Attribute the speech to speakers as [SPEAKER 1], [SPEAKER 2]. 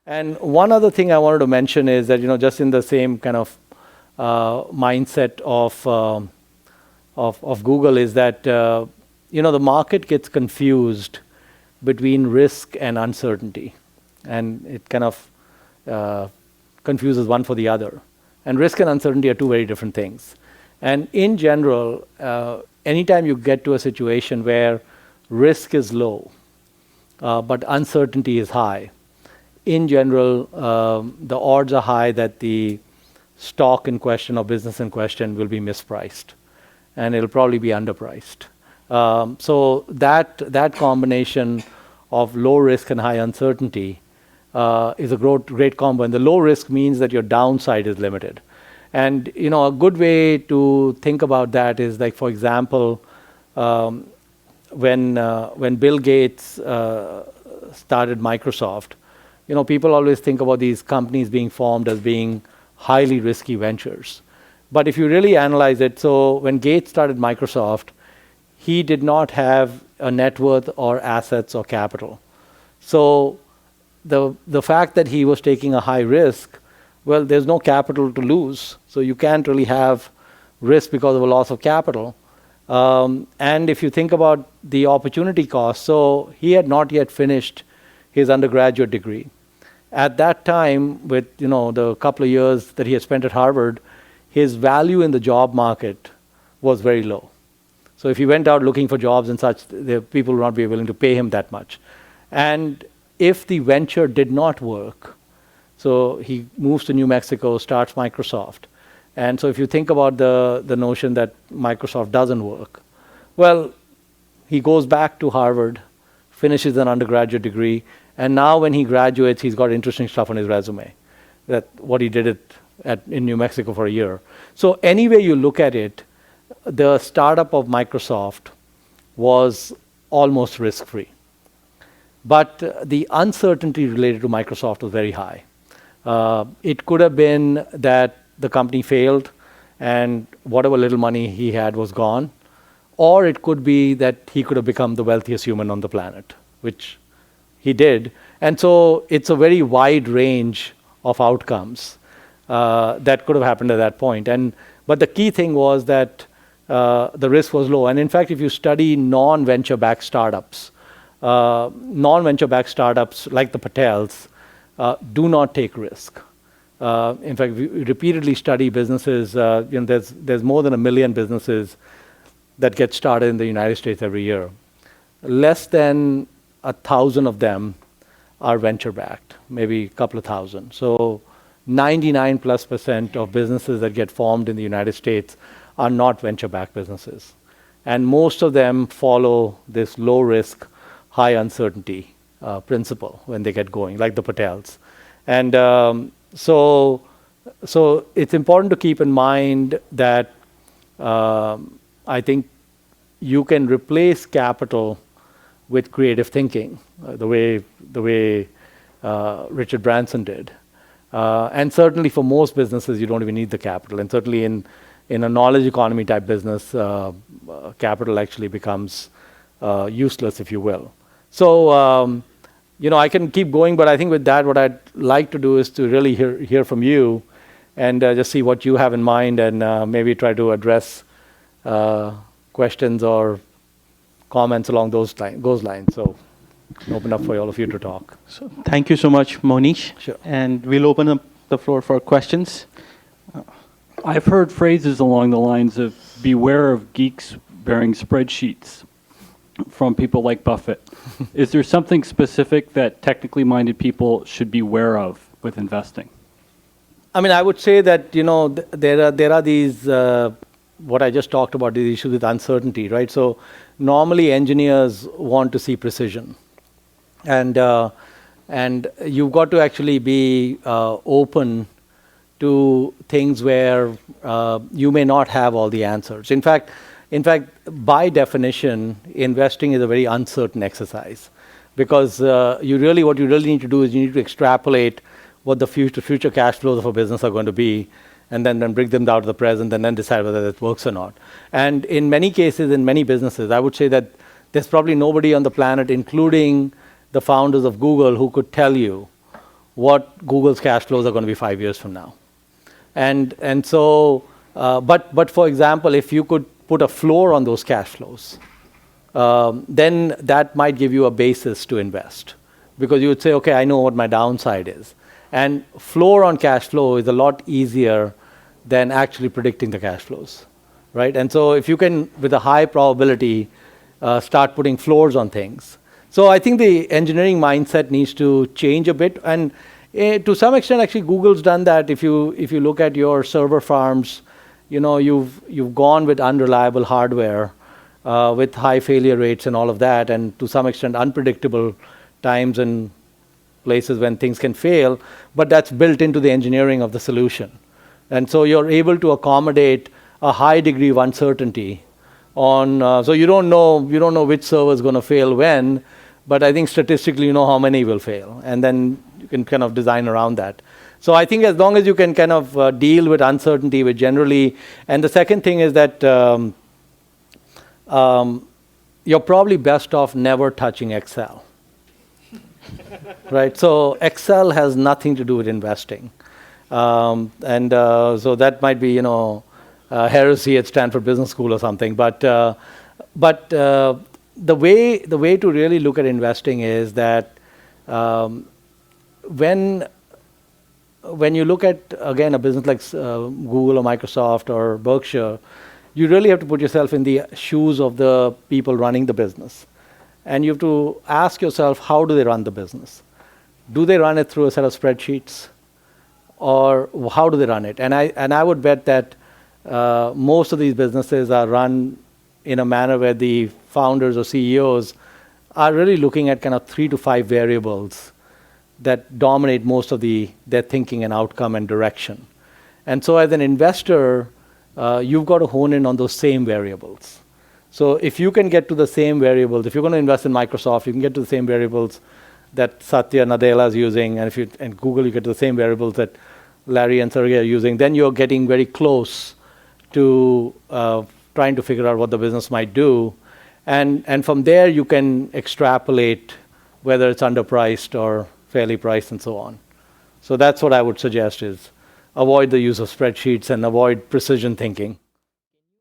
[SPEAKER 1] And one other thing I wanted to mention is that, just in the same kind of mindset of Google is that, the market gets confused between risk and uncertainty. And it kind of confuses one for the other. And risk and uncertainty are two very different things. And in general, anytime you get to a situation where risk is low, but uncertainty is high, in general, the odds are high that the stock in question or business in question will be mispriced, and it'll probably be underpriced. So that combination of low risk and high uncertainty is a great combo. And the low risk means that your downside is limited. And a good way to think about that is, like, for example, when Bill Gates started Microsoft, people always think about these companies being formed as being highly risky ventures. But if you really analyze it, so when Gates started Microsoft, he did not have a net worth or assets or capital. So the fact that he was taking a high risk, well, there's no capital to lose. So you can't really have risk because of a loss of capital. And if you think about the opportunity cost, so he had not yet finished his undergraduate degree. At that time, with the couple of years that he had spent at Harvard, his value in the job market was very low. So if he went out looking for jobs and such, the people would not be willing to pay him that much. And if the venture did not work, so he moves to New Mexico, starts Microsoft. And so if you think about the notion that Microsoft doesn't work, well, he goes back to Harvard, finishes an undergraduate degree, and now when he graduates, he's got interesting stuff on his resume, that what he did in New Mexico for a year. So any way you look at it, the startup of Microsoft was almost risk-free. But the uncertainty related to Microsoft was very high. It could have been that the company failed and whatever little money he had was gone. Or it could be that he could have become the wealthiest human on the planet, which he did. And so it's a very wide range of outcomes that could have happened at that point. But the key thing was that the risk was low. And in fact, if you study non-venture-backed startups like the Patels do not take risk. In fact, we repeatedly study businesses. There's more than 1 million businesses that get started in the United States every year. Less than 1,000 of them are venture-backed, maybe a couple of thousand. So 99+% of businesses that get formed in the United States are not venture-backed businesses. And most of them follow this low-risk, high uncertainty principle when they get going, like the Patels. And so it's important to keep in mind that I think you can replace capital with creative thinking, the way Richard Branson did. And certainly for most businesses, you don't even need the capital. And certainly in a knowledge economy type business, capital actually becomes useless, if you will. So, I can keep going, but I think with that, what I'd like to do is to really hear from you and just see what you have in mind and maybe try to address questions or comments along those lines. So open up for all of you to talk.
[SPEAKER 2] So thank you so much, Mohnish.
[SPEAKER 1] Sure.
[SPEAKER 2] And we'll open up the floor for questions.
[SPEAKER 3] I've heard phrases along the lines of beware of geeks bearing spreadsheets from people like Buffett. Is there something specific that technically minded people should be aware of with investing?
[SPEAKER 1] I mean, I would say that, there are these, what I just talked about, these issues with uncertainty, right? So normally engineers want to see precision. And you've got to actually be open to things where you may not have all the answers. In fact, by definition, investing is a very uncertain exercise, because what you really need to do is you need to extrapolate what the future cash flows of a business are going to be, and then bring them down to the present, and then decide whether that works or not. And in many cases, in many businesses, I would say that there's probably nobody on the planet, including the founders of Google, who could tell you what Google's cash flows are going to be 5 years from now. And so, but for example, if you could put a floor on those cash flows, then that might give you a basis to invest, because you would say, okay, I know what my downside is. And floor on cash flow is a lot easier than actually predicting the cash flows, right? And so if you can, with a high probability, start putting floors on things. So I think the engineering mindset needs to change a bit. And to some extent, actually, Google's done that. If you look at your server farms, you've gone with unreliable hardware, with high failure rates and all of that, and to some extent unpredictable times and places when things can fail, but that's built into the engineering of the solution. And so you're able to accommodate a high degree of uncertainty on, so you don't know which server is going to fail when, but I think statistically you know how many will fail, and then you can kind of design around that. So I think as long as you can kind of deal with uncertainty, with generally, and the second thing is that you're probably best off never touching Excel. Right, so Excel has nothing to do with investing, so that might be heresy at Stanford Business School or something. But the way to really look at investing is that when you look at, again, a business like Google or Microsoft or Berkshire, you really have to put yourself in the shoes of the people running the business. And you have to ask yourself, how do they run the business? Do they run it through a set of spreadsheets? Or how do they run it? And I would bet that most of these businesses are run in a manner where the founders or CEOs are really looking at kind of 3 to 5 variables that dominate most of their thinking and outcome and direction. And so as an investor, you've got to hone in on those same variables. So if you can get to the same variables, if you're going to invest in Microsoft, you can get to the same variables that Satya Nadella is using, and and Google, you get to the same variables that Larry and Sergey are using, then you're getting very close to trying to figure out what the business might do. And from there, you can extrapolate whether it's underpriced or fairly priced and so on. So that's what I would suggest is avoid the use of spreadsheets and avoid precision thinking.